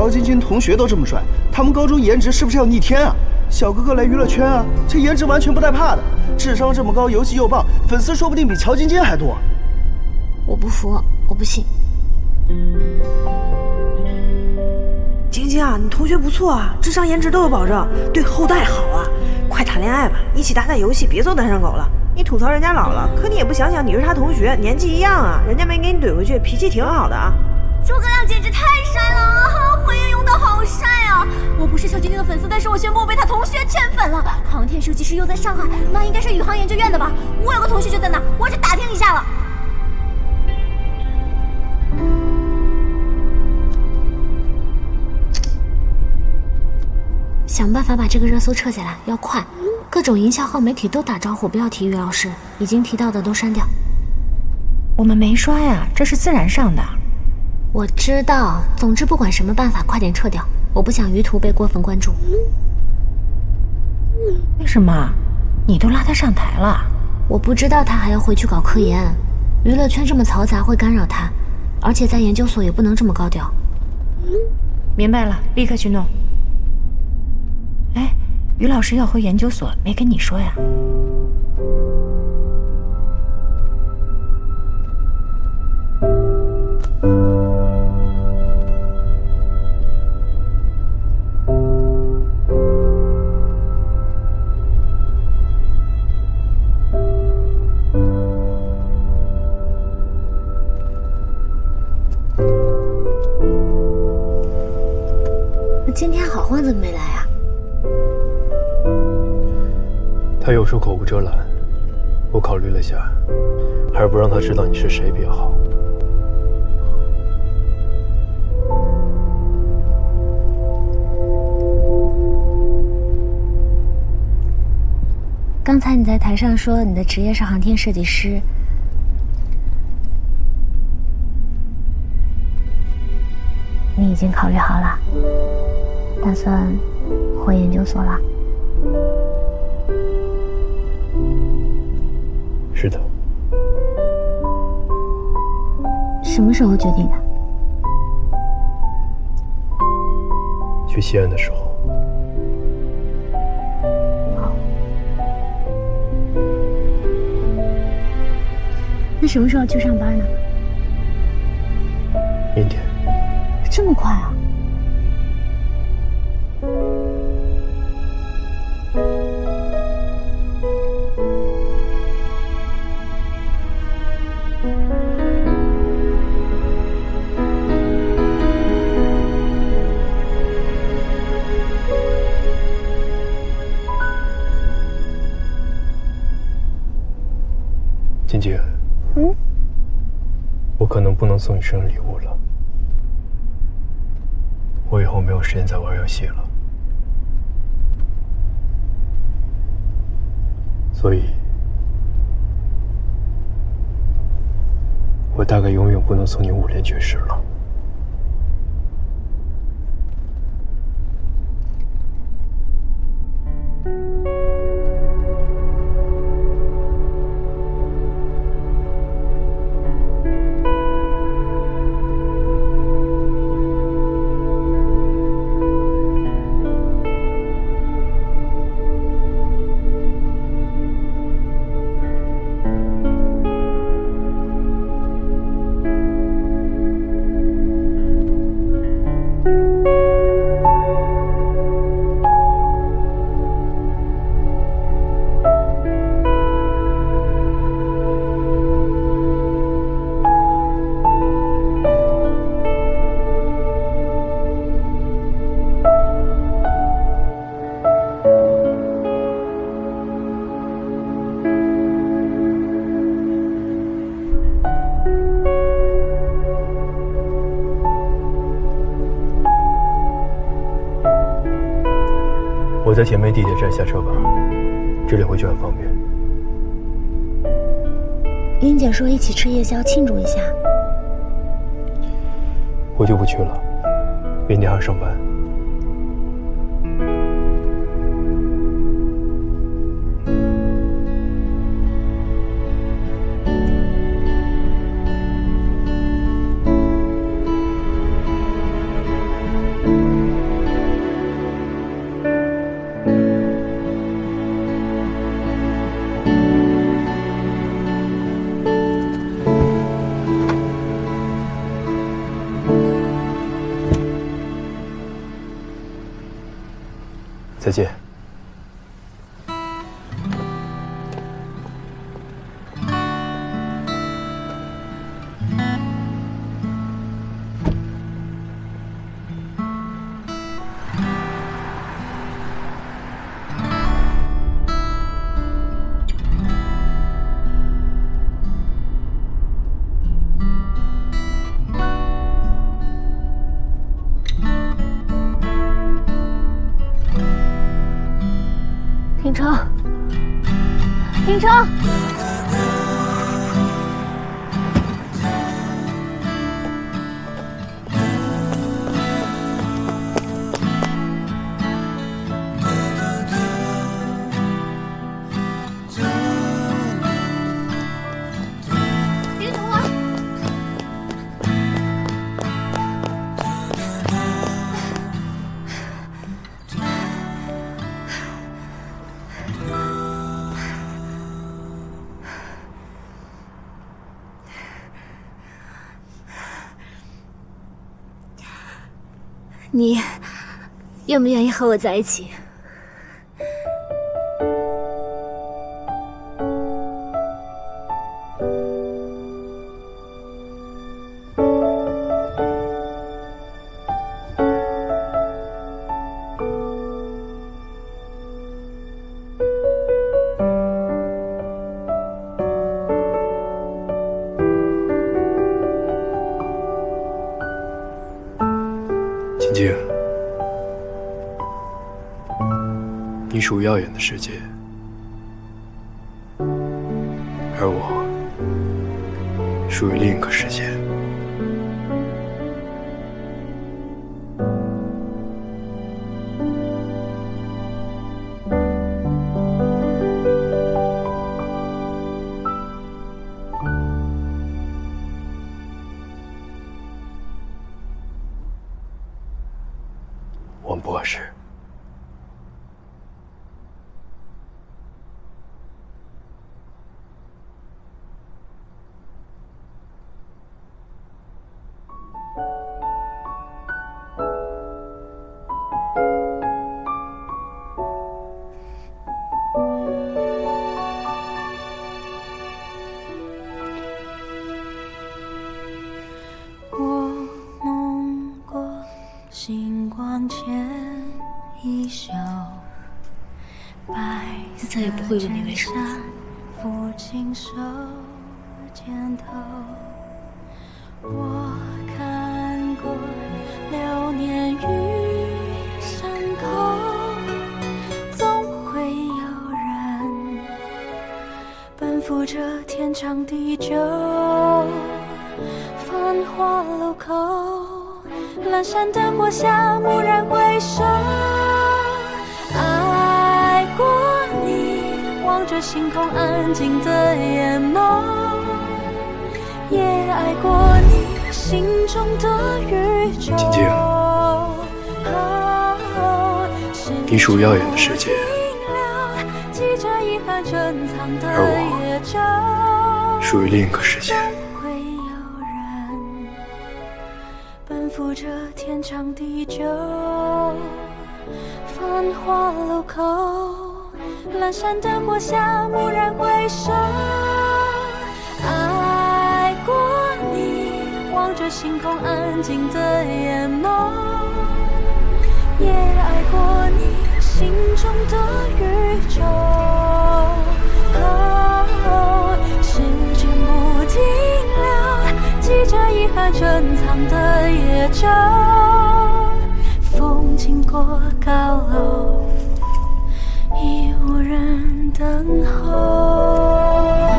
乔晶晶同学都这么帅，他们高中颜值是不是要逆天啊？小哥哥来娱乐圈啊，这颜值完全不带怕的，智商这么高，游戏又棒，粉丝说不定比乔晶晶还多。我不服，我不信。晶晶啊，你同学不错啊，智商颜值都有保证，对后代好啊！快谈恋爱吧，一起打打游戏，别做单身狗了。你吐槽人家老了，可你也不想想你是他同学，年纪一样啊，人家没给你怼回去，脾气挺好的啊。诸葛亮简直太帅了啊！回应用的好帅啊！我不是小晶晶的粉丝，但是我宣布我被他同学圈粉了。航天设计师又在上海，那应该是宇航研究院的吧？我有个同学就在那，我去打听一下了。想办法把这个热搜撤下来，要快！各种营销号媒体都打招呼，不要提于老师，已经提到的都删掉。我们没刷呀，这是自然上的。我知道，总之不管什么办法，快点撤掉，我不想于途被过分关注。为什么？你都拉他上台了？我不知道他还要回去搞科研，娱乐圈这么嘈杂会干扰他，而且在研究所也不能这么高调。明白了，立刻去弄。哎，于老师要回研究所，没跟你说呀？那今天好欢怎么没来啊？他有时口无遮拦，我考虑了下，还是不让他知道你是谁比较好。刚才你在台上说你的职业是航天设计师，你已经考虑好了，打算回研究所了？是的。什么时候决定的？去西安的时候。好。那什么时候去上班呢？明天。这么快啊？晶晶，我可能不能送你生日礼物了。我以后没有时间再玩游戏了，所以，我大概永远不能送你5连绝世了。我在铁梅地铁站下车吧，这里回去很方便。英姐说一起吃夜宵庆祝一下。我就不去了，明天还要上班。再见。廷琛，廷琛，别等我。你愿不愿意和我在一起？晶晶，你属于耀眼的世界，而我属于另一个世界。我们不合适。我梦过星光前一宿，白色再也不会问你为什么了。抚琴手肩头，我看过流年与山口，总会有人奔赴这天长地久。繁华路口，阑珊灯火下，蓦然回首，爱过你，望着星空安静的眼眸，也爱过你心中的宇宙。晶晶，你属于耀眼的世界，而我属于另一个世界。奔赴这天长地久，繁华路口，阑珊灯火下，蓦然回首，爱过你，望着星空安静的眼眸，也爱过你心中的宇宙。时间不停留，记着遗憾珍藏的野舟，风经过高楼，已无人等候。